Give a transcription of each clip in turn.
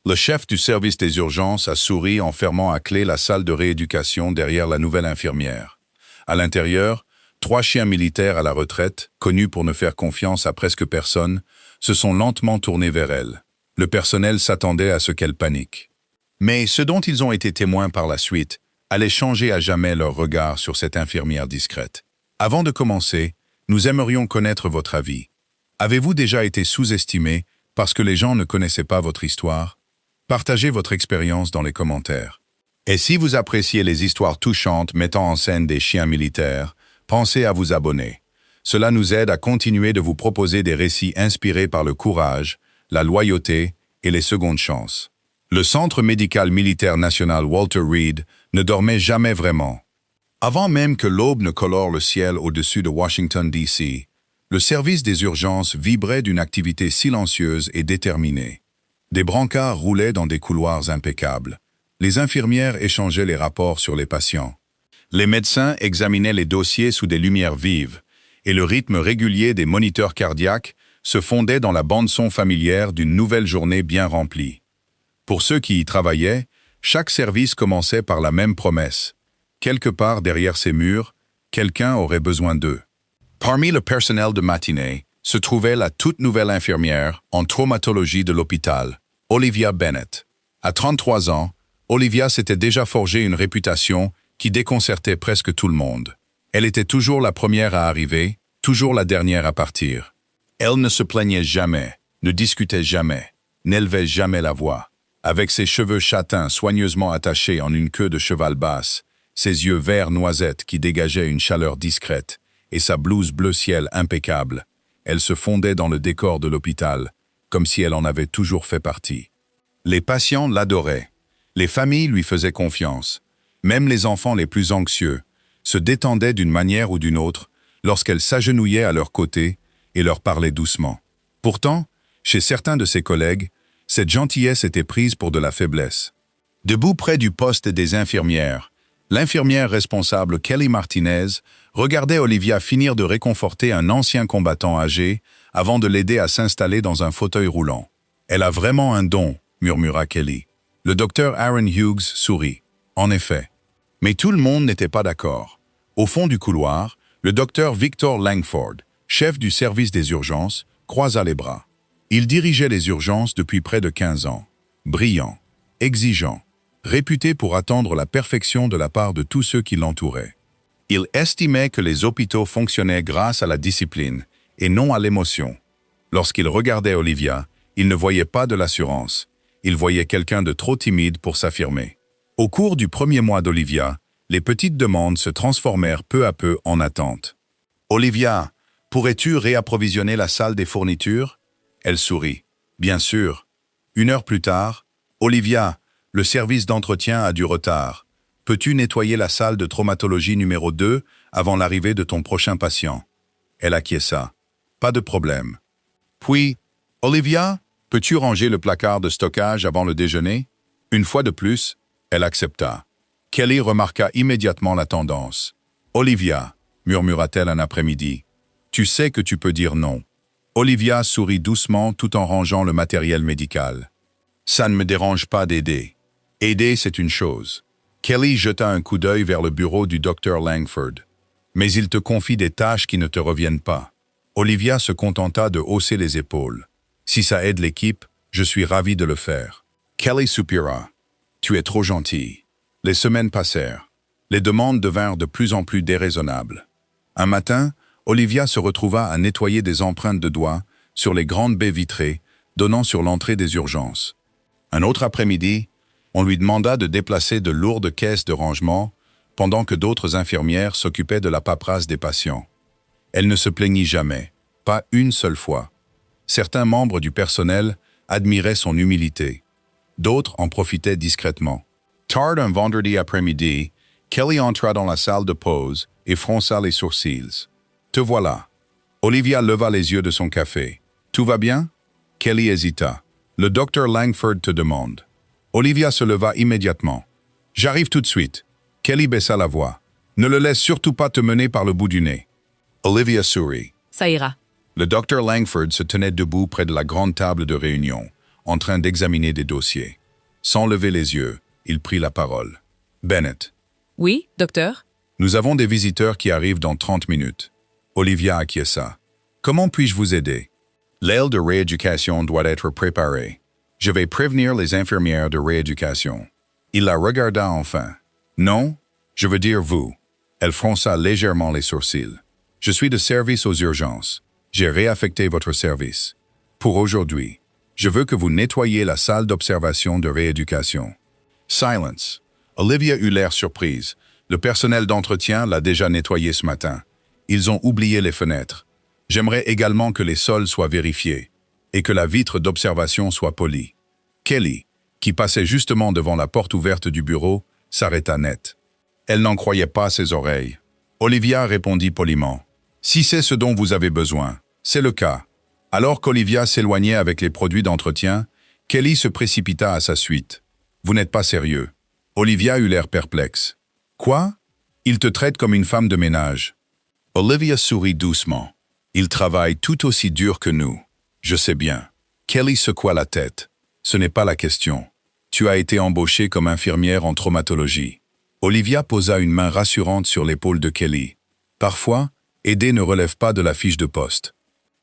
Le chef du service des urgences a souri en fermant à clé la salle de rééducation derrière la nouvelle infirmière. À l'intérieur, 3 chiens militaires à la retraite, connus pour ne faire confiance à presque personne, se sont lentement tournés vers elle. Le personnel s'attendait à ce qu'elle panique. Mais ce dont ils ont été témoins par la suite allait changer à jamais leur regard sur cette infirmière discrète. Avant de commencer, nous aimerions connaître votre avis. Avez-vous déjà été sous-estimé parce que les gens ne connaissaient pas votre histoire? Partagez votre expérience dans les commentaires. Et si vous appréciez les histoires touchantes mettant en scène des chiens militaires, pensez à vous abonner. Cela nous aide à continuer de vous proposer des récits inspirés par le courage, la loyauté et les secondes chances. Le Centre médical militaire national Walter Reed ne dormait jamais vraiment. Avant même que l'aube ne colore le ciel au-dessus de Washington, D.C., le service des urgences vibrait d'une activité silencieuse et déterminée. Des brancards roulaient dans des couloirs impeccables. Les infirmières échangeaient les rapports sur les patients. Les médecins examinaient les dossiers sous des lumières vives, et le rythme régulier des moniteurs cardiaques se fondait dans la bande-son familière d'une nouvelle journée bien remplie. Pour ceux qui y travaillaient, chaque service commençait par la même promesse. Quelque part derrière ces murs, quelqu'un aurait besoin d'eux. Parmi le personnel de matinée se trouvait la toute nouvelle infirmière en traumatologie de l'hôpital, Olivia Bennett. À 33 ans, Olivia s'était déjà forgé une réputation qui déconcertait presque tout le monde. Elle était toujours la première à arriver, toujours la dernière à partir. Elle ne se plaignait jamais, ne discutait jamais, n'élevait jamais la voix. Avec ses cheveux châtains soigneusement attachés en une queue de cheval basse, ses yeux verts noisette qui dégageaient une chaleur discrète, et sa blouse bleu ciel impeccable, elle se fondait dans le décor de l'hôpital, comme si elle en avait toujours fait partie. Les patients l'adoraient. Les familles lui faisaient confiance. Même les enfants les plus anxieux se détendaient d'une manière ou d'une autre lorsqu'elle s'agenouillait à leur côté et leur parlait doucement. Pourtant, chez certains de ses collègues, cette gentillesse était prise pour de la faiblesse. Debout près du poste des infirmières, l'infirmière responsable Kelly Martinez regardait Olivia finir de réconforter un ancien combattant âgé avant de l'aider à s'installer dans un fauteuil roulant. « Elle a vraiment un don », murmura Kelly. Le docteur Aaron Hughes sourit. En effet. Mais tout le monde n'était pas d'accord. Au fond du couloir, le docteur Victor Langford, chef du service des urgences, croisa les bras. Il dirigeait les urgences depuis près de 15 ans. Brillant, exigeant, réputé pour attendre la perfection de la part de tous ceux qui l'entouraient. Il estimait que les hôpitaux fonctionnaient grâce à la discipline et non à l'émotion. Lorsqu'il regardait Olivia, il ne voyait pas de l'assurance. Il voyait quelqu'un de trop timide pour s'affirmer. Au cours du premier mois d'Olivia, les petites demandes se transformèrent peu à peu en attentes. « Olivia, pourrais-tu réapprovisionner la salle des fournitures ?» Elle sourit. « Bien sûr. » 1 heure plus tard, « Olivia, le service d'entretien a du retard. Peux-tu nettoyer la salle de traumatologie numéro 2 avant l'arrivée de ton prochain patient ?» Elle acquiesça. « Pas de problème. » Puis, « Olivia, peux-tu ranger le placard de stockage avant le déjeuner ?» Une fois de plus, elle accepta. Kelly remarqua immédiatement la tendance. « Olivia, » murmura-t-elle un après-midi, « tu sais que tu peux dire non. » Olivia sourit doucement tout en rangeant le matériel médical. « Ça ne me dérange pas d'aider. Aider, c'est une chose. » Kelly jeta un coup d'œil vers le bureau du docteur Langford. « Mais il te confie des tâches qui ne te reviennent pas. » Olivia se contenta de hausser les épaules. « Si ça aide l'équipe, je suis ravi de le faire. » Kelly soupira. « Tu es trop gentil. » Les semaines passèrent. Les demandes devinrent de plus en plus déraisonnables. Un matin, Olivia se retrouva à nettoyer des empreintes de doigts sur les grandes baies vitrées donnant sur l'entrée des urgences. Un autre après-midi, on lui demanda de déplacer de lourdes caisses de rangement pendant que d'autres infirmières s'occupaient de la paperasse des patients. Elle ne se plaignit jamais, pas une seule fois. Certains membres du personnel admiraient son humilité. D'autres en profitaient discrètement. Tard un vendredi après-midi, Kelly entra dans la salle de pause et fronça les sourcils. « Te voilà. » Olivia leva les yeux de son café. « Tout va bien ?» Kelly hésita. « Le docteur Langford te demande. » Olivia se leva immédiatement. « J'arrive tout de suite. » Kelly baissa la voix. « Ne le laisse surtout pas te mener par le bout du nez. » Olivia sourit. Ça ira. Le docteur Langford se tenait debout près de la grande table de réunion, en train d'examiner des dossiers. Sans lever les yeux, il prit la parole. « Bennett. » « Oui, docteur ?» Nous avons des visiteurs qui arrivent dans 30 minutes. Olivia acquiesça. « Comment puis-je vous aider? » L'aile de rééducation doit être préparée. Je vais prévenir les infirmières de rééducation. Il la regarda enfin. « Non, je veux dire vous. » Elle fronça légèrement les sourcils. « Je suis de service aux urgences. J'ai réaffecté votre service. Pour aujourd'hui, je veux que vous nettoyiez la salle d'observation de rééducation. » Silence. Olivia eut l'air surprise. Le personnel d'entretien l'a déjà nettoyé ce matin. Ils ont oublié les fenêtres. J'aimerais également que les sols soient vérifiés et que la vitre d'observation soit polie. Kelly, qui passait justement devant la porte ouverte du bureau, s'arrêta net. Elle n'en croyait pas ses oreilles. Olivia répondit poliment. « Si c'est ce dont vous avez besoin, c'est le cas. » Alors qu'Olivia s'éloignait avec les produits d'entretien, Kelly se précipita à sa suite. « Vous n'êtes pas sérieux. » Olivia eut l'air perplexe. « Quoi? Il te traite comme une femme de ménage. » Olivia sourit doucement. « Il travaille tout aussi dur que nous. Je sais bien. » Kelly secoua la tête. « Ce n'est pas la question. Tu as été embauchée comme infirmière en traumatologie. » Olivia posa une main rassurante sur l'épaule de Kelly. « Parfois, aider ne relève pas de la fiche de poste.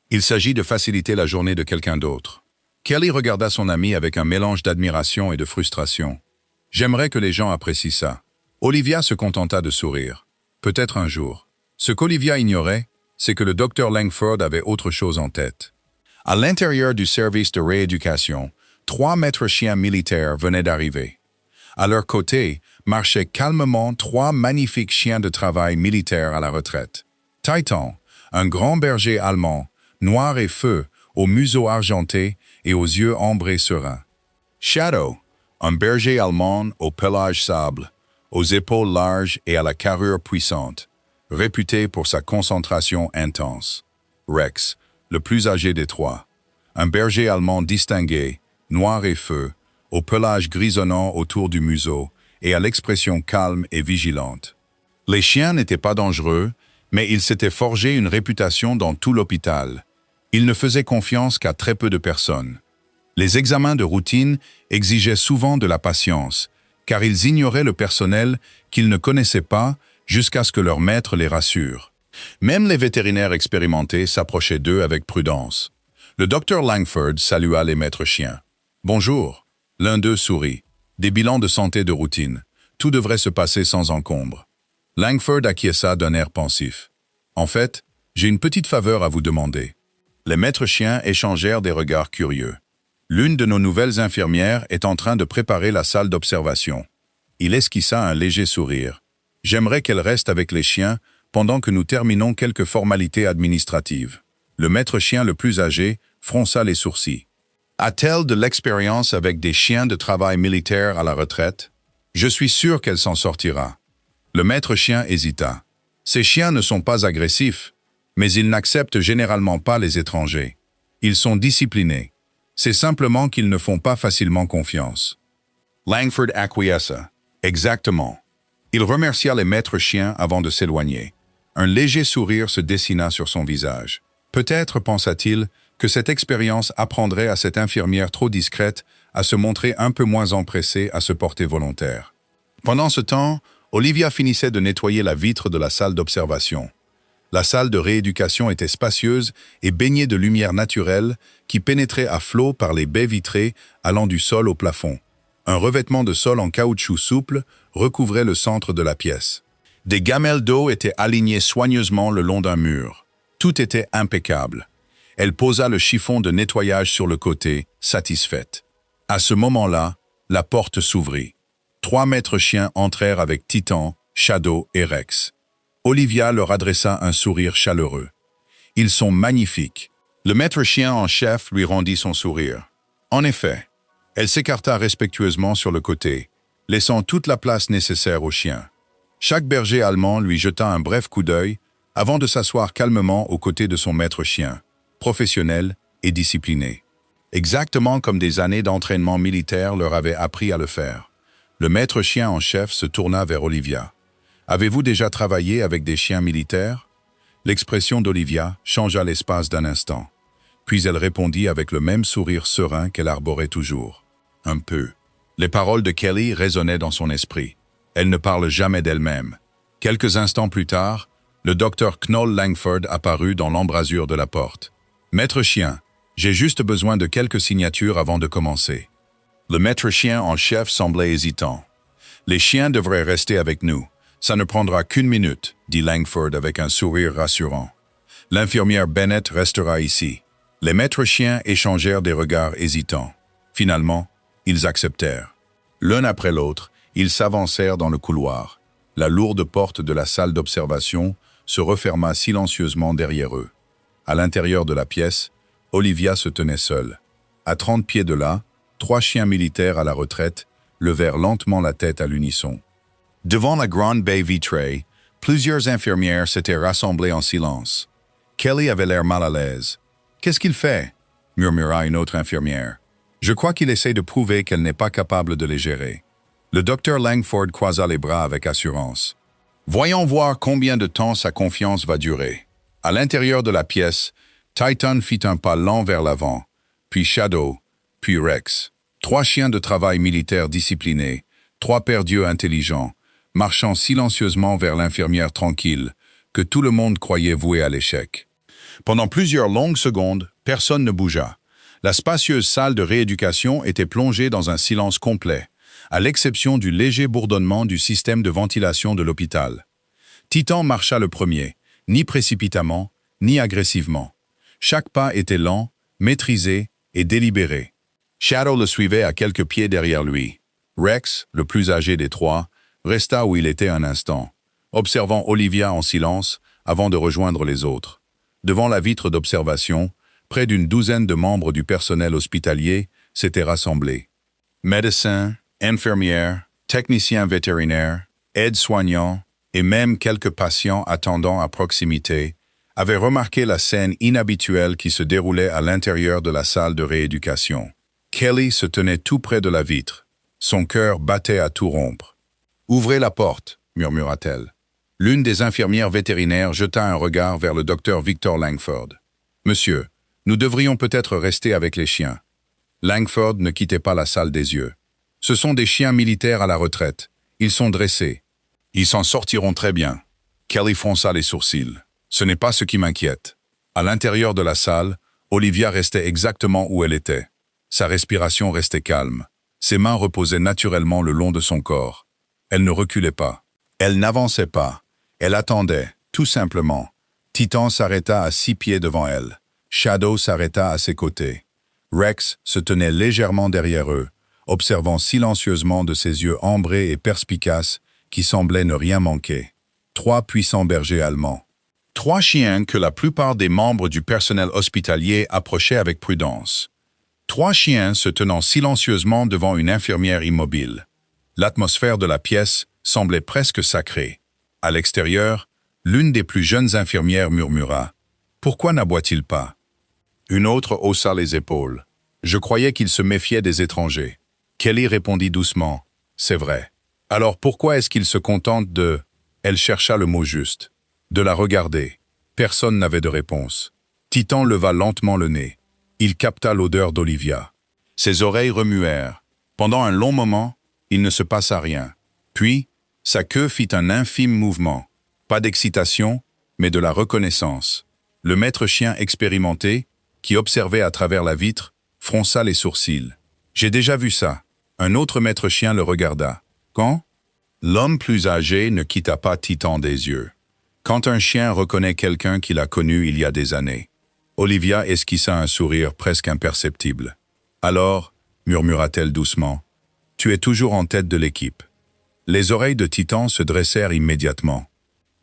Il s'agit de faciliter la journée de quelqu'un d'autre. » Kelly regarda son amie avec un mélange d'admiration et de frustration. « J'aimerais que les gens apprécient ça. » Olivia se contenta de sourire. Peut-être un jour. Ce qu'Olivia ignorait, c'est que le docteur Langford avait autre chose en tête. À l'intérieur du service de rééducation, 3 maîtres chiens militaires venaient d'arriver. À leur côté, marchaient calmement 3 magnifiques chiens de travail militaires à la retraite. Titan, un grand berger allemand, noir et feu, au museau argenté et aux yeux ambrés sereins. Shadow, un berger allemand au pelage sable, aux épaules larges et à la carrure puissante, réputé pour sa concentration intense. Rex, le plus âgé des 3, un berger allemand distingué, noir et feu, au pelage grisonnant autour du museau et à l'expression calme et vigilante. Les chiens n'étaient pas dangereux, mais ils s'étaient forgé une réputation dans tout l'hôpital. Ils ne faisaient confiance qu'à très peu de personnes. Les examens de routine exigeaient souvent de la patience, car ils ignoraient le personnel qu'ils ne connaissaient pas jusqu'à ce que leur maître les rassure. Même les vétérinaires expérimentés s'approchaient d'eux avec prudence. Le docteur Langford salua les maîtres chiens. « Bonjour. » L'un d'eux sourit. « Des bilans de santé de routine. Tout devrait se passer sans encombre. » Langford acquiesça d'un air pensif. « En fait, j'ai une petite faveur à vous demander. » Les maîtres chiens échangèrent des regards curieux. L'une de nos nouvelles infirmières est en train de préparer la salle d'observation. Il esquissa un léger sourire. « J'aimerais qu'elle reste avec les chiens pendant que nous terminons quelques formalités administratives. » Le maître chien le plus âgé fronça les sourcils. « A-t-elle de l'expérience avec des chiens de travail militaire à la retraite? Je suis sûr qu'elle s'en sortira. » Le maître chien hésita. « Ces chiens ne sont pas agressifs, mais ils n'acceptent généralement pas les étrangers. Ils sont disciplinés. C'est simplement qu'ils ne font pas facilement confiance. » Langford acquiesça. « Exactement. » Il remercia les maîtres chiens avant de s'éloigner. Un léger sourire se dessina sur son visage. Peut-être, pensa-t-il, que cette expérience apprendrait à cette infirmière trop discrète à se montrer un peu moins empressée à se porter volontaire. Pendant ce temps, Olivia finissait de nettoyer la vitre de la salle d'observation. La salle de rééducation était spacieuse et baignée de lumière naturelle qui pénétrait à flot par les baies vitrées allant du sol au plafond. Un revêtement de sol en caoutchouc souple recouvrait le centre de la pièce. Des gamelles d'eau étaient alignées soigneusement le long d'un mur. Tout était impeccable. Elle posa le chiffon de nettoyage sur le côté, satisfaite. À ce moment-là, la porte s'ouvrit. 3 maîtres chiens entrèrent avec Titan, Shadow et Rex. Olivia leur adressa un sourire chaleureux. « Ils sont magnifiques. » Le maître chien en chef lui rendit son sourire. En effet, elle s'écarta respectueusement sur le côté, laissant toute la place nécessaire aux chiens. Chaque berger allemand lui jeta un bref coup d'œil avant de s'asseoir calmement aux côtés de son maître chien, professionnel et discipliné. Exactement comme des années d'entraînement militaire leur avaient appris à le faire. Le maître chien en chef se tourna vers Olivia. « Avez-vous déjà travaillé avec des chiens militaires ?» L'expression d'Olivia changea l'espace d'un instant. Puis elle répondit avec le même sourire serein qu'elle arborait toujours. Un peu. Les paroles de Kelly résonnaient dans son esprit. Elle ne parle jamais d'elle-même. Quelques instants plus tard, le docteur Knoll Langford apparut dans l'embrasure de la porte. « Maître chien, j'ai juste besoin de quelques signatures avant de commencer. » Le maître chien en chef semblait hésitant. « Les chiens devraient rester avec nous. Ça ne prendra qu'une minute, » dit Langford avec un sourire rassurant. « L'infirmière Bennett restera ici. » Les maîtres chiens échangèrent des regards hésitants. Finalement, ils acceptèrent. L'un après l'autre, ils s'avancèrent dans le couloir. La lourde porte de la salle d'observation se referma silencieusement derrière eux. À l'intérieur de la pièce, Olivia se tenait seule. À 30 pieds de là, 3 chiens militaires à la retraite levèrent lentement la tête à l'unisson. Devant la grande baie vitrée, plusieurs infirmières s'étaient rassemblées en silence. Kelly avait l'air mal à l'aise. « Qu'est-ce qu'il fait ?» murmura une autre infirmière. « Je crois qu'il essaie de prouver qu'elle n'est pas capable de les gérer. » Le docteur Langford croisa les bras avec assurance. « Voyons voir combien de temps sa confiance va durer. » À l'intérieur de la pièce, Titan fit un pas lent vers l'avant, puis Shadow, puis Rex. 3 chiens de travail militaire disciplinés, 3 paires d'yeux intelligents, marchant silencieusement vers l'infirmière tranquille, que tout le monde croyait vouée à l'échec. Pendant plusieurs longues secondes, personne ne bougea. La spacieuse salle de rééducation était plongée dans un silence complet, à l'exception du léger bourdonnement du système de ventilation de l'hôpital. Titan marcha le premier, ni précipitamment, ni agressivement. Chaque pas était lent, maîtrisé et délibéré. Shadow le suivait à quelques pieds derrière lui. Rex, le plus âgé des 3, resta où il était un instant, observant Olivia en silence avant de rejoindre les autres. Devant la vitre d'observation, près d'une douzaine de membres du personnel hospitalier s'étaient rassemblés. Médecins, infirmières, techniciens vétérinaires, aides-soignants et même quelques patients attendant à proximité avaient remarqué la scène inhabituelle qui se déroulait à l'intérieur de la salle de rééducation. Kelly se tenait tout près de la vitre. Son cœur battait à tout rompre. « Ouvrez la porte » murmura-t-elle. L'une des infirmières vétérinaires jeta un regard vers le docteur Victor Langford. « Monsieur, nous devrions peut-être rester avec les chiens. » Langford ne quittait pas la salle des yeux. « Ce sont des chiens militaires à la retraite. Ils sont dressés. Ils s'en sortiront très bien. » Kelly fronça les sourcils. « Ce n'est pas ce qui m'inquiète. » À l'intérieur de la salle, Olivia restait exactement où elle était. Sa respiration restait calme. Ses mains reposaient naturellement le long de son corps. Elle ne reculait pas. Elle n'avançait pas. Elle attendait, tout simplement. Titan s'arrêta à 6 pieds devant elle. Shadow s'arrêta à ses côtés. Rex se tenait légèrement derrière eux, observant silencieusement de ses yeux ambrés et perspicaces qui semblaient ne rien manquer. 3 puissants bergers allemands. 3 chiens que la plupart des membres du personnel hospitalier approchaient avec prudence. 3 chiens se tenant silencieusement devant une infirmière immobile. L'atmosphère de la pièce semblait presque sacrée. À l'extérieur, l'une des plus jeunes infirmières murmura « Pourquoi n'aboie-t-il pas ?» Une autre haussa les épaules. « Je croyais qu'il se méfiait des étrangers. » Kelly répondit doucement « C'est vrai. Alors pourquoi est-ce qu'il se contente de… » Elle chercha le mot juste. « De la regarder. » Personne n'avait de réponse. Titan leva lentement le nez. Il capta l'odeur d'Olivia. Ses oreilles remuèrent. Pendant un long moment, il ne se passa rien. Puis, sa queue fit un infime mouvement. Pas d'excitation, mais de la reconnaissance. Le maître chien expérimenté, qui observait à travers la vitre, fronça les sourcils. « J'ai déjà vu ça. » Un autre maître chien le regarda. « Quand ?» L'homme plus âgé ne quitta pas Titan des yeux. Quand un chien reconnaît quelqu'un qu'il a connu il y a des années. Olivia esquissa un sourire presque imperceptible. « Alors, » murmura-t-elle doucement, « tu es toujours en tête de l'équipe. » Les oreilles de Titan se dressèrent immédiatement.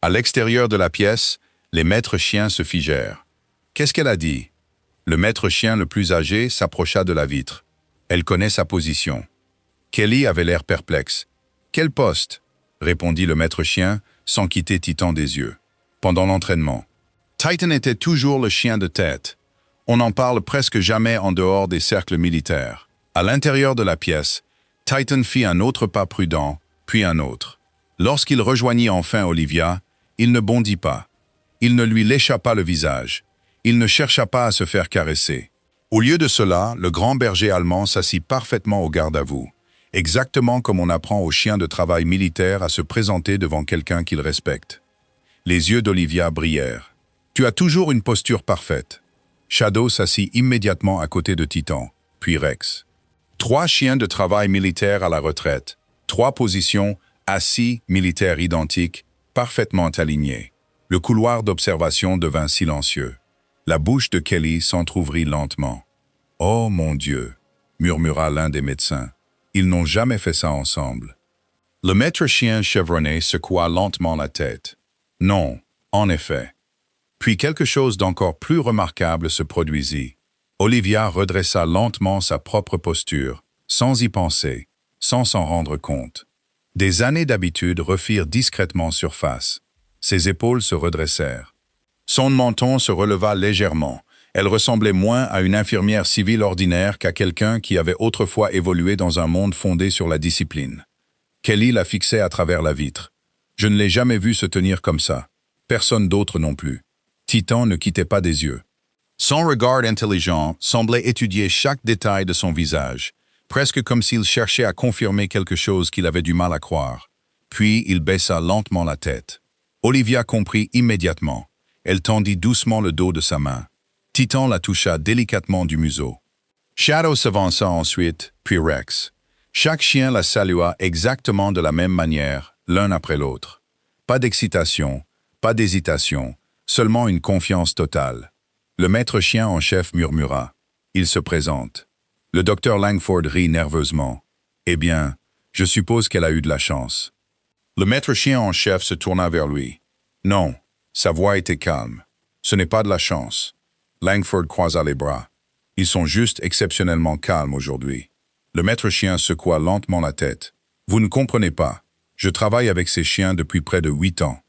À l'extérieur de la pièce, les maîtres chiens se figèrent. « Qu'est-ce qu'elle a dit ?» Le maître chien le plus âgé s'approcha de la vitre. « Elle connaît sa position. » Kelly avait l'air perplexe. « Quel poste ?» répondit le maître chien sans quitter Titan des yeux. « Pendant l'entraînement. » Titan était toujours le chien de tête. On n'en parle presque jamais en dehors des cercles militaires. À l'intérieur de la pièce, Titan fit un autre pas prudent, puis un autre. Lorsqu'il rejoignit enfin Olivia, il ne bondit pas. Il ne lui lécha pas le visage. Il ne chercha pas à se faire caresser. Au lieu de cela, le grand berger allemand s'assit parfaitement au garde à vous, exactement comme on apprend aux chiens de travail militaire à se présenter devant quelqu'un qu'ils respectent. Les yeux d'Olivia brillèrent. « Tu as toujours une posture parfaite. » Shadow s'assit immédiatement à côté de Titan, puis Rex. 3 chiens de travail militaire à la retraite, 3 positions, assis, militaires identiques, parfaitement alignés. Le couloir d'observation devint silencieux. La bouche de Kelly s'entr'ouvrit lentement. « Oh mon Dieu !» murmura l'un des médecins. « Ils n'ont jamais fait ça ensemble. » Le maître chien chevronné secoua lentement la tête. « Non, en effet. » Puis quelque chose d'encore plus remarquable se produisit. Olivia redressa lentement sa propre posture, sans y penser, sans s'en rendre compte. Des années d'habitude refirent discrètement surface. Ses épaules se redressèrent. Son menton se releva légèrement. Elle ressemblait moins à une infirmière civile ordinaire qu'à quelqu'un qui avait autrefois évolué dans un monde fondé sur la discipline. Kelly la fixait à travers la vitre. Je ne l'ai jamais vue se tenir comme ça. Personne d'autre non plus. Titan ne quittait pas des yeux. Son regard intelligent semblait étudier chaque détail de son visage, presque comme s'il cherchait à confirmer quelque chose qu'il avait du mal à croire. Puis il baissa lentement la tête. Olivia comprit immédiatement. Elle tendit doucement le dos de sa main. Titan la toucha délicatement du museau. Shadow s'avança ensuite, puis Rex. Chaque chien la salua exactement de la même manière, l'un après l'autre. Pas d'excitation, pas d'hésitation, seulement une confiance totale. Le maître chien en chef murmura. Il se présente. Le docteur Langford rit nerveusement. Eh bien, je suppose qu'elle a eu de la chance. Le maître chien en chef se tourna vers lui. Non, sa voix était calme. Ce n'est pas de la chance. Langford croisa les bras. Ils sont juste exceptionnellement calmes aujourd'hui. Le maître chien secoua lentement la tête. Vous ne comprenez pas. Je travaille avec ces chiens depuis près de 8 ans.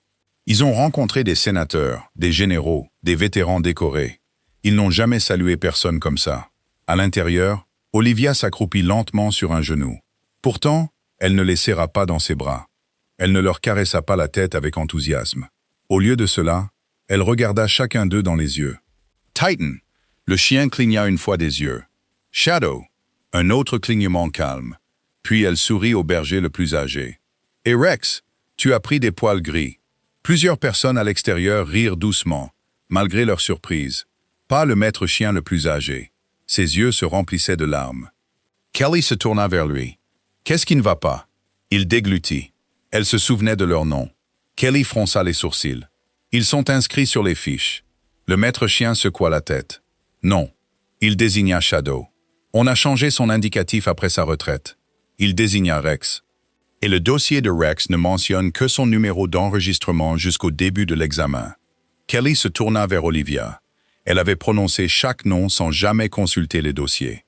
Ils ont rencontré des sénateurs, des généraux, des vétérans décorés. Ils n'ont jamais salué personne comme ça. À l'intérieur, Olivia s'accroupit lentement sur un genou. Pourtant, elle ne les serra pas dans ses bras. Elle ne leur caressa pas la tête avec enthousiasme. Au lieu de cela, elle regarda chacun d'eux dans les yeux. Titan, le chien cligna une fois des yeux. Shadow, un autre clignement calme. Puis elle sourit au berger le plus âgé. Et Rex, tu as pris des poils gris. Plusieurs personnes à l'extérieur rirent doucement, malgré leur surprise. Pas le maître chien le plus âgé. Ses yeux se remplissaient de larmes. Kelly se tourna vers lui. « Qu'est-ce qui ne va pas ?» Il déglutit. Elle se souvenait de leur nom. Kelly fronça les sourcils. « Ils sont inscrits sur les fiches. » Le maître chien secoua la tête. « Non. » Il désigna Shadow. On a changé son indicatif après sa retraite. Il désigna Rex. Et le dossier de Rex ne mentionne que son numéro d'enregistrement jusqu'au début de l'examen. Kelly se tourna vers Olivia. Elle avait prononcé chaque nom sans jamais consulter les dossiers.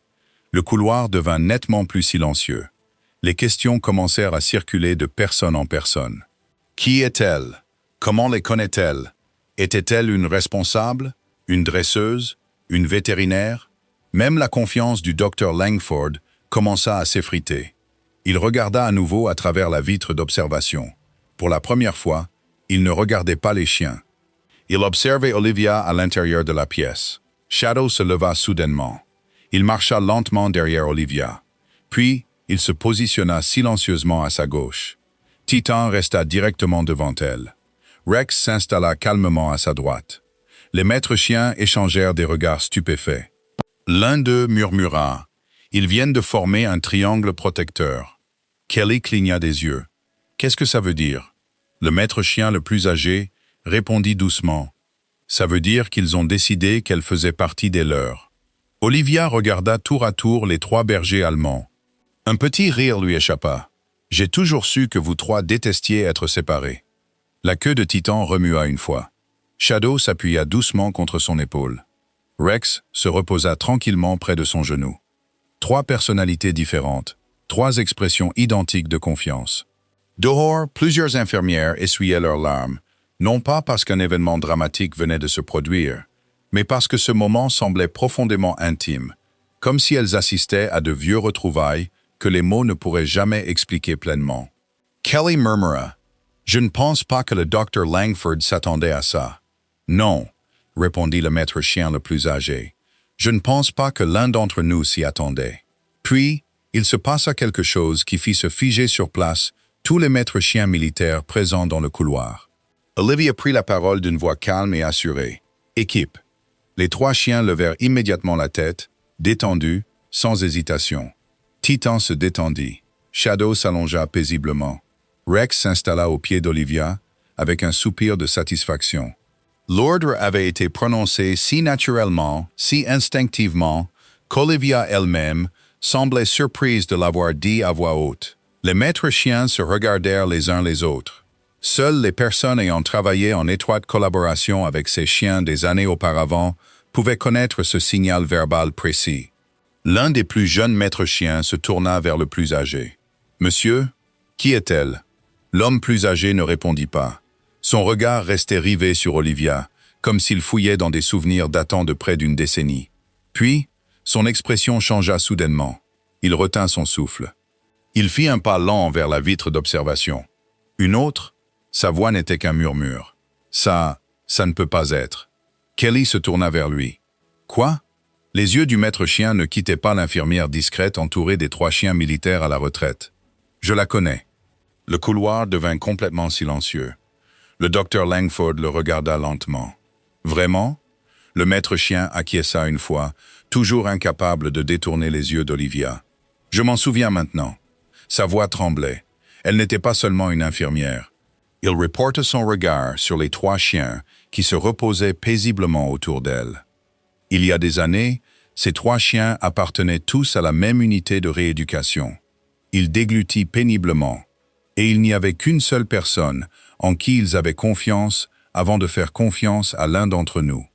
Le couloir devint nettement plus silencieux. Les questions commencèrent à circuler de personne en personne. Qui est-elle? Comment les connaît-elle? Était-elle une responsable? Une dresseuse? Une vétérinaire? Même la confiance du docteur Langford commença à s'effriter. Il regarda à nouveau à travers la vitre d'observation. Pour la première fois, il ne regardait pas les chiens. Il observait Olivia à l'intérieur de la pièce. Shadow se leva soudainement. Il marcha lentement derrière Olivia. Puis, il se positionna silencieusement à sa gauche. Titan resta directement devant elle. Rex s'installa calmement à sa droite. Les maîtres chiens échangèrent des regards stupéfaits. L'un d'eux murmura. Ils viennent de former un triangle protecteur. Kelly cligna des yeux. Qu'est-ce que ça veut dire? Le maître chien le plus âgé répondit doucement. Ça veut dire qu'ils ont décidé qu'elle faisait partie des leurs. Olivia regarda tour à tour les 3 bergers allemands. Un petit rire lui échappa. J'ai toujours su que vous 3 détestiez être séparés. La queue de Titan remua une fois. Shadow s'appuya doucement contre son épaule. Rex se reposa tranquillement près de son genou. 3 personnalités différentes, 3 expressions identiques de confiance. Dehors, plusieurs infirmières essuyaient leurs larmes, non pas parce qu'un événement dramatique venait de se produire, mais parce que ce moment semblait profondément intime, comme si elles assistaient à de vieux retrouvailles que les mots ne pourraient jamais expliquer pleinement. Kelly murmura. « Je ne pense pas que le docteur Langford s'attendait à ça. » Non, répondit le maître chien le plus âgé. Je ne pense pas que l'un d'entre nous s'y attendait. Puis, il se passa quelque chose qui fit se figer sur place tous les maîtres chiens militaires présents dans le couloir. Olivia prit la parole d'une voix calme et assurée. « Équipe !» Les 3 chiens levèrent immédiatement la tête, détendus, sans hésitation. Titan se détendit. Shadow s'allongea paisiblement. Rex s'installa au pied d'Olivia, avec un soupir de satisfaction. L'ordre avait été prononcé si naturellement, si instinctivement, qu'Olivia elle-même semblait surprise de l'avoir dit à voix haute. Les maîtres chiens se regardèrent les uns les autres. Seules les personnes ayant travaillé en étroite collaboration avec ces chiens des années auparavant pouvaient connaître ce signal verbal précis. L'un des plus jeunes maîtres chiens se tourna vers le plus âgé. « Monsieur, qui est-elle » L'homme plus âgé ne répondit pas. Son regard restait rivé sur Olivia, comme s'il fouillait dans des souvenirs datant de près d'une décennie. Puis, son expression changea soudainement. Il retint son souffle. Il fit un pas lent vers la vitre d'observation. Une autre, sa voix n'était qu'un murmure. Ça ne peut pas être. Kelly se tourna vers lui. Quoi? Les yeux du maître chien ne quittaient pas l'infirmière discrète entourée des 3 chiens militaires à la retraite. Je la connais. Le couloir devint complètement silencieux. Le docteur Langford le regarda lentement. Vraiment? Le maître chien acquiesça une fois, toujours incapable de détourner les yeux d'Olivia. Je m'en souviens maintenant. Sa voix tremblait. Elle n'était pas seulement une infirmière. Il reporta son regard sur les 3 chiens qui se reposaient paisiblement autour d'elle. Il y a des années, ces 3 chiens appartenaient tous à la même unité de rééducation. Ils déglutit péniblement, et il n'y avait qu'une seule personne en qui ils avaient confiance avant de faire confiance à l'un d'entre nous.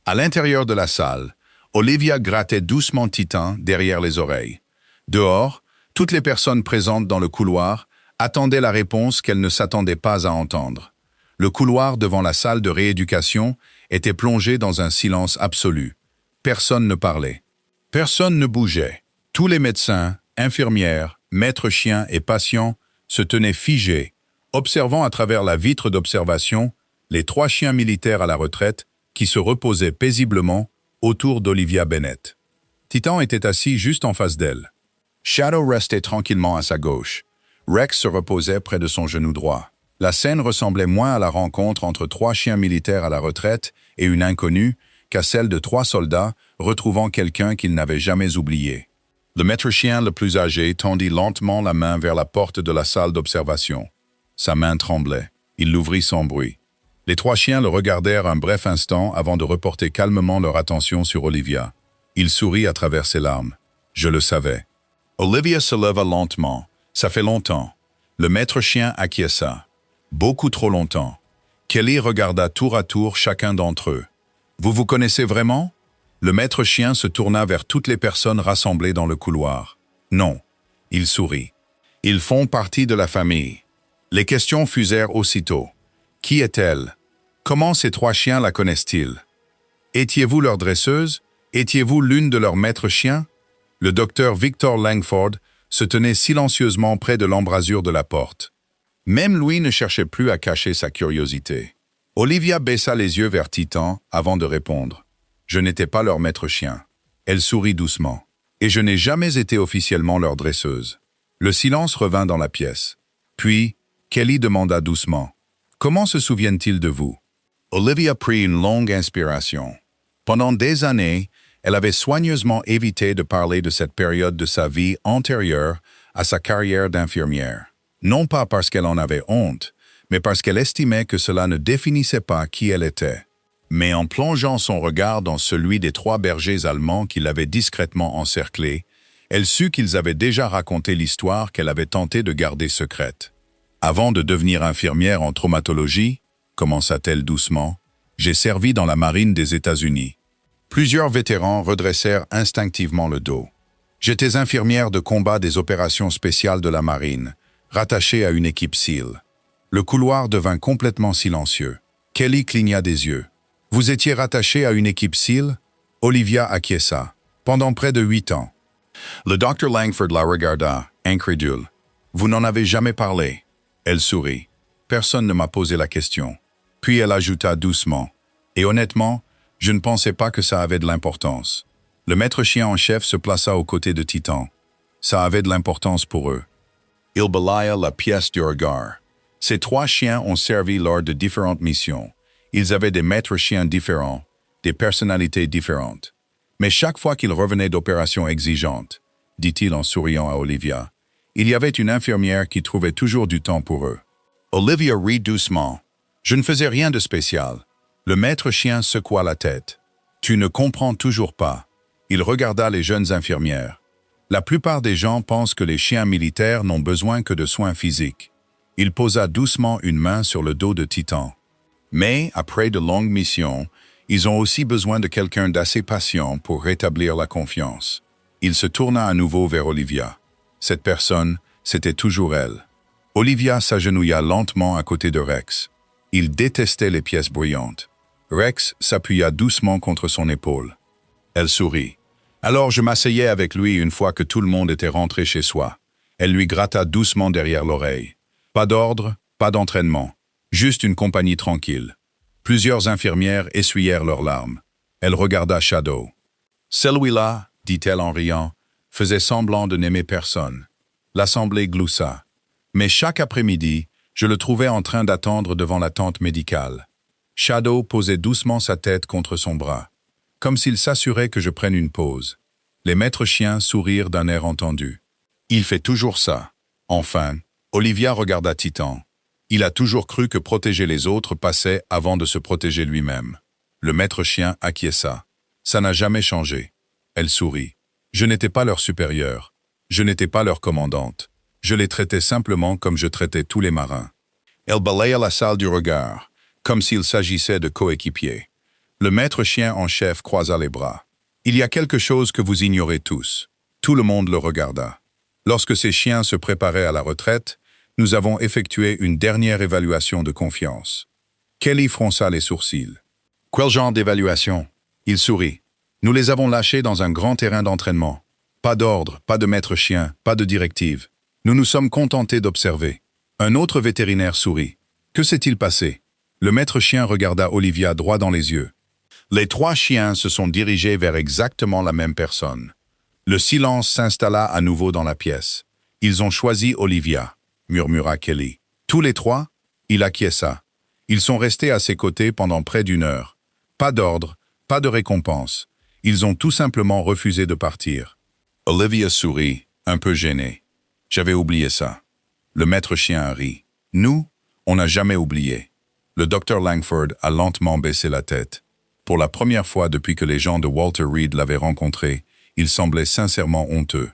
À l'intérieur de la salle, Olivia grattait doucement Titan derrière les oreilles. Dehors, toutes les personnes présentes dans le couloir attendaient la réponse qu'elles ne s'attendaient pas à entendre. Le couloir devant la salle de rééducation était plongé dans un silence absolu. Personne ne parlait. Personne ne bougeait. Tous les médecins, infirmières, maîtres chiens et patients se tenaient figés, observant à travers la vitre d'observation les 3 chiens militaires à la retraite qui se reposaient paisiblement autour d'Olivia Bennett. Titan était assis juste en face d'elle. Shadow restait tranquillement à sa gauche. Rex se reposait près de son genou droit. La scène ressemblait moins à la rencontre entre 3 chiens militaires à la retraite et une inconnue qu'à celle de 3 soldats retrouvant quelqu'un qu'ils n'avaient jamais oublié. Le maître chien le plus âgé tendit lentement la main vers la porte de la salle d'observation. Sa main tremblait. Il l'ouvrit sans bruit. Les 3 chiens le regardèrent un bref instant avant de reporter calmement leur attention sur Olivia. Il sourit à travers ses larmes. Je le savais. Olivia se leva lentement. Ça fait longtemps. Le maître chien acquiesça. Beaucoup trop longtemps. Kelly regarda tour à tour chacun d'entre eux. Vous vous connaissez vraiment? Le maître chien se tourna vers toutes les personnes rassemblées dans le couloir. Non. Il sourit. Ils font partie de la famille. Les questions fusèrent aussitôt. Qui est-elle? Comment ces 3 chiens la connaissent-ils? Étiez-vous leur dresseuse? Étiez-vous l'une de leurs maîtres chiens? Le docteur Victor Langford se tenait silencieusement près de l'embrasure de la porte. Même lui ne cherchait plus à cacher sa curiosité. Olivia baissa les yeux vers Titan avant de répondre. Je n'étais pas leur maître chien. Elle sourit doucement. Et je n'ai jamais été officiellement leur dresseuse. Le silence revint dans la pièce. Puis, Kelly demanda doucement. Comment se souviennent-ils de vous? Olivia prit une longue inspiration. Pendant des années, elle avait soigneusement évité de parler de cette période de sa vie antérieure à sa carrière d'infirmière. Non pas parce qu'elle en avait honte, mais parce qu'elle estimait que cela ne définissait pas qui elle était. Mais en plongeant son regard dans celui des 3 bergers allemands qui l'avaient discrètement encerclée, elle sut qu'ils avaient déjà raconté l'histoire qu'elle avait tenté de garder secrète. Avant de devenir infirmière en traumatologie, commença-t-elle doucement, j'ai servi dans la marine des États-Unis. Plusieurs vétérans redressèrent instinctivement le dos. J'étais infirmière de combat des opérations spéciales de la marine, rattachée à une équipe SEAL. Le couloir devint complètement silencieux. Kelly cligna des yeux. Vous étiez rattachée à une équipe SEAL? Olivia acquiesça. Pendant près de 8 ans. Le docteur Langford la regarda, incrédule. Vous n'en avez jamais parlé. Elle sourit. Personne ne m'a posé la question. Puis elle ajouta doucement. Et honnêtement, Je ne pensais pas que ça avait de l'importance. Le maître chien en chef se plaça aux côtés de Titan. Ça avait de l'importance pour eux. Il balaya la pièce du regard. Ces 3 chiens ont servi lors de différentes missions. Ils avaient des maîtres chiens différents, des personnalités différentes. Mais chaque fois qu'ils revenaient d'opérations exigeantes, dit-il en souriant à Olivia, il y avait une infirmière qui trouvait toujours du temps pour eux. Olivia rit doucement. Je ne faisais rien de spécial. Le maître chien secoua la tête. Tu ne comprends toujours pas. Il regarda les jeunes infirmières. La plupart des gens pensent que les chiens militaires n'ont besoin que de soins physiques. Il posa doucement une main sur le dos de Titan. Mais, après de longues missions, ils ont aussi besoin de quelqu'un d'assez patient pour rétablir la confiance. Il se tourna à nouveau vers Olivia. Cette personne, c'était toujours elle. Olivia s'agenouilla lentement à côté de Rex. Il détestait les pièces bruyantes. Rex s'appuya doucement contre son épaule. Elle sourit. Alors je m'asseyais avec lui une fois que tout le monde était rentré chez soi. Elle lui gratta doucement derrière l'oreille. Pas d'ordre, pas d'entraînement. Juste une compagnie tranquille. Plusieurs infirmières essuyèrent leurs larmes. Elle regarda Shadow. Celui-là, dit-elle en riant, faisait semblant de n'aimer personne. L'assemblée gloussa. Mais chaque après-midi, je le trouvais en train d'attendre devant la tente médicale. Shadow posait doucement sa tête contre son bras, comme s'il s'assurait que je prenne une pause. Les maîtres chiens sourirent d'un air entendu. Il fait toujours ça. Enfin, Olivia regarda Titan. Il a toujours cru que protéger les autres passait avant de se protéger lui-même. Le maître chien acquiesça. Ça n'a jamais changé. Elle sourit. Je n'étais pas leur supérieure. Je n'étais pas leur commandante. Je les traitais simplement comme je traitais tous les marins. Elle balaya la salle du regard, comme s'il s'agissait de coéquipiers. Le maître chien en chef croisa les bras. Il y a quelque chose que vous ignorez tous. Tout le monde le regarda. Lorsque ces chiens se préparaient à la retraite, nous avons effectué une dernière évaluation de confiance. Kelly fronça les sourcils. Quel genre d'évaluation? Il sourit. Nous les avons lâchés dans un grand terrain d'entraînement. Pas d'ordre, pas de maître chien, pas de directive. Nous nous sommes contentés d'observer. Un autre vétérinaire sourit. Que s'est-il passé? Le maître chien regarda Olivia droit dans les yeux. Les 3 chiens se sont dirigés vers exactement la même personne. Le silence s'installa à nouveau dans la pièce. Ils ont choisi Olivia, murmura Kelly. Tous les 3? Il acquiesça. Ils sont restés à ses côtés pendant près d'1 heure. Pas d'ordre, pas de récompense. Ils ont tout simplement refusé de partir. Olivia sourit, un peu gênée. J'avais oublié ça. Le maître chien rit. Nous, on n'a jamais oublié. Le docteur Langford a lentement baissé la tête. Pour la première fois depuis que les gens de Walter Reed l'avaient rencontré, il semblait sincèrement honteux.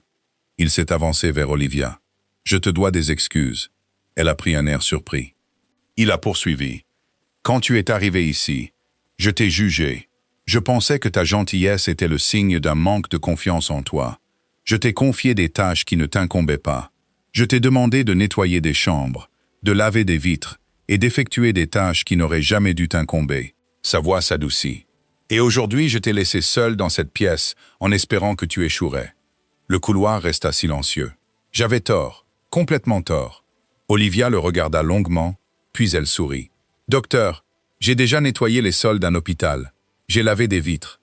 Il s'est avancé vers Olivia. « Je te dois des excuses. » Elle a pris un air surpris. Il a poursuivi. « Quand tu es arrivé ici, je t'ai jugé. Je pensais que ta gentillesse était le signe d'un manque de confiance en toi. Je t'ai confié des tâches qui ne t'incombaient pas. Je t'ai demandé de nettoyer des chambres, de laver des vitres et d'effectuer des tâches qui n'auraient jamais dû t'incomber. » Sa voix s'adoucit. « Et aujourd'hui, je t'ai laissé seul dans cette pièce en espérant que tu échouerais. » Le couloir resta silencieux. J'avais tort, complètement tort. Olivia le regarda longuement, puis elle sourit. « Docteur, j'ai déjà nettoyé les sols d'un hôpital. J'ai lavé des vitres.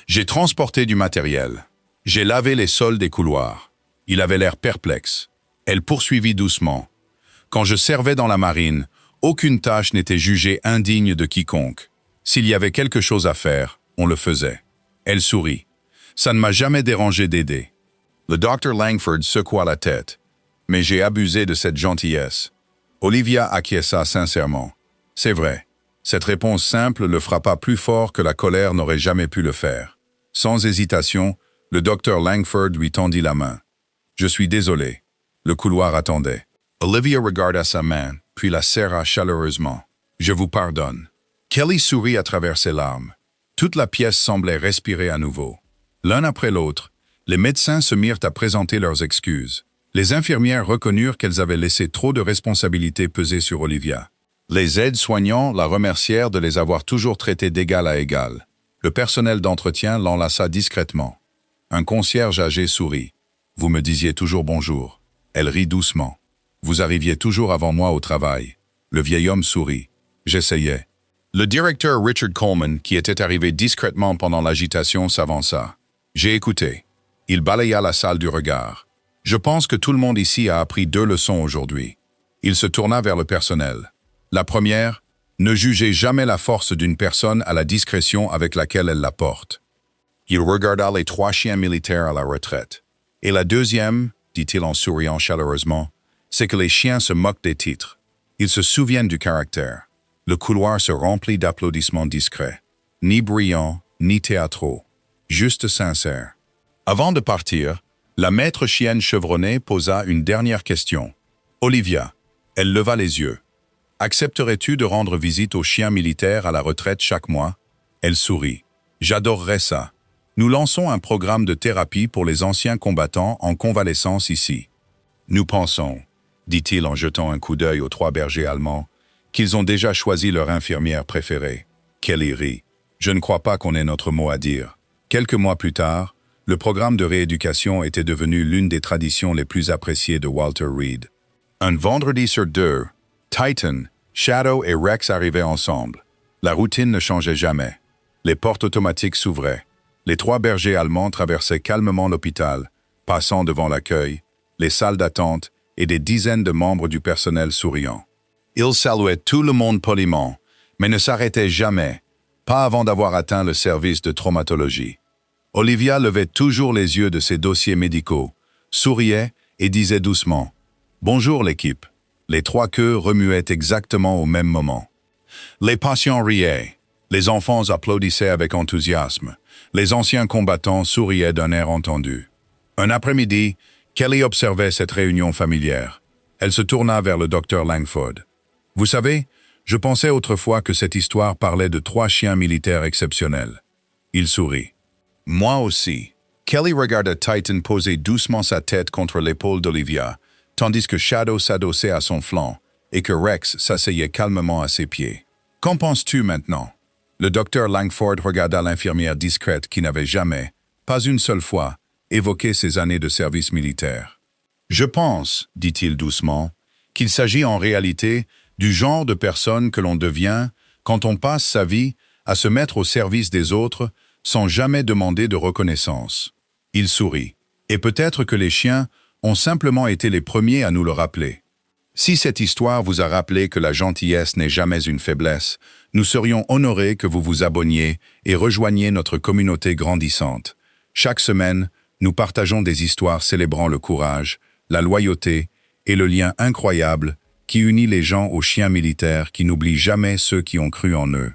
J'ai transporté du matériel. J'ai lavé les sols des couloirs. » Il avait l'air perplexe. Elle poursuivit doucement. « Quand je servais dans la marine, aucune tâche n'était jugée indigne de quiconque. S'il y avait quelque chose à faire, on le faisait. » Elle sourit. « Ça ne m'a jamais dérangé d'aider. » Le docteur Langford secoua la tête. « Mais j'ai abusé de cette gentillesse. » Olivia acquiesça sincèrement. « C'est vrai. » Cette réponse simple le frappa plus fort que la colère n'aurait jamais pu le faire. Sans hésitation, le docteur Langford lui tendit la main. « Je suis désolé. » Le couloir attendait. Olivia regarda sa main, puis la serra chaleureusement. « Je vous pardonne. » Kelly sourit à travers ses larmes. Toute la pièce semblait respirer à nouveau. L'un après l'autre, les médecins se mirent à présenter leurs excuses. Les infirmières reconnurent qu'elles avaient laissé trop de responsabilités peser sur Olivia. Les aides-soignants la remercièrent de les avoir toujours traitées d'égal à égal. Le personnel d'entretien l'enlaça discrètement. Un concierge âgé sourit. « Vous me disiez toujours bonjour. » Elle rit doucement. « Vous arriviez toujours avant moi au travail. » Le vieil homme sourit. « J'essayais. » Le directeur Richard Coleman, qui était arrivé discrètement pendant l'agitation, s'avança. J'ai écouté. Il balaya la salle du regard. Je pense que tout le monde ici a appris 2 leçons aujourd'hui. Il se tourna vers le personnel. La première, ne jugez jamais la force d'une personne à la discrétion avec laquelle elle la porte. Il regarda les 3 chiens militaires à la retraite. Et la deuxième, dit-il en souriant chaleureusement, c'est que les chiens se moquent des titres. Ils se souviennent du caractère. Le couloir se remplit d'applaudissements discrets. Ni brillants, ni théâtraux. Juste sincères. Avant de partir, la maître chienne chevronnée posa une dernière question. Olivia, elle leva les yeux. Accepterais-tu de rendre visite aux chiens militaires à la retraite chaque mois? Elle sourit. J'adorerais ça. Nous lançons un programme de thérapie pour les anciens combattants en convalescence ici. Nous pensons, dit-il en jetant un coup d'œil aux 3 bergers allemands, qu'ils ont déjà choisi leur infirmière préférée. Kelly rit. Je ne crois pas qu'on ait notre mot à dire. Quelques mois plus tard, le programme de rééducation était devenu l'une des traditions les plus appréciées de Walter Reed. Un vendredi sur 2, Titan, Shadow et Rex arrivaient ensemble. La routine ne changeait jamais. Les portes automatiques s'ouvraient. Les 3 bergers allemands traversaient calmement l'hôpital, passant devant l'accueil, les salles d'attente et des dizaines de membres du personnel souriant. Ils saluaient tout le monde poliment, mais ne s'arrêtaient jamais, pas avant d'avoir atteint le service de traumatologie. Olivia levait toujours les yeux de ses dossiers médicaux, souriait et disait doucement « Bonjour l'équipe ». Les 3 queues remuaient exactement au même moment. Les patients riaient, les enfants applaudissaient avec enthousiasme, les anciens combattants souriaient d'un air entendu. Un après-midi, Kelly observait cette réunion familière. Elle se tourna vers le docteur Langford. « Vous savez, je pensais autrefois que cette histoire parlait de 3 chiens militaires exceptionnels. » Il sourit. « Moi aussi. » Kelly regarda Titan poser doucement sa tête contre l'épaule d'Olivia, tandis que Shadow s'adossait à son flanc et que Rex s'asseyait calmement à ses pieds. « Qu'en penses-tu maintenant ?» Le docteur Langford regarda l'infirmière discrète qui n'avait jamais, pas une seule fois, évoqué ses années de service militaire. « Je pense, dit-il doucement, qu'il s'agit en réalité du genre de personne que l'on devient quand on passe sa vie à se mettre au service des autres sans jamais demander de reconnaissance. » Il sourit. « Et peut-être que les chiens ont simplement été les premiers à nous le rappeler. Si cette histoire vous a rappelé que la gentillesse n'est jamais une faiblesse, nous serions honorés que vous vous abonniez et rejoigniez notre communauté grandissante. Chaque semaine, nous partageons des histoires célébrant le courage, la loyauté et le lien incroyable qui unit les gens aux chiens militaires qui n'oublient jamais ceux qui ont cru en eux.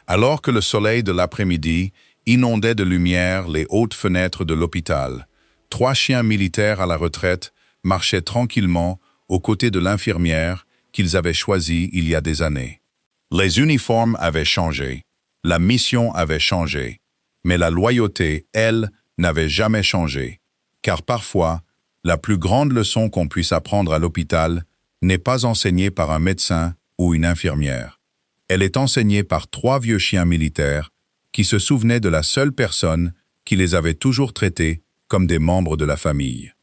Alors que le soleil de l'après-midi inondait de lumière les hautes fenêtres de l'hôpital, 3 chiens militaires à la retraite marchaient tranquillement aux côtés de l'infirmière qu'ils avaient choisie il y a des années. Les uniformes avaient changé, la mission avait changé, mais la loyauté, elle, n'avait jamais changé, car parfois, la plus grande leçon qu'on puisse apprendre à l'hôpital n'est pas enseignée par un médecin ou une infirmière. Elle est enseignée par 3 vieux chiens militaires qui se souvenaient de la seule personne qui les avait toujours traités comme des membres de la famille.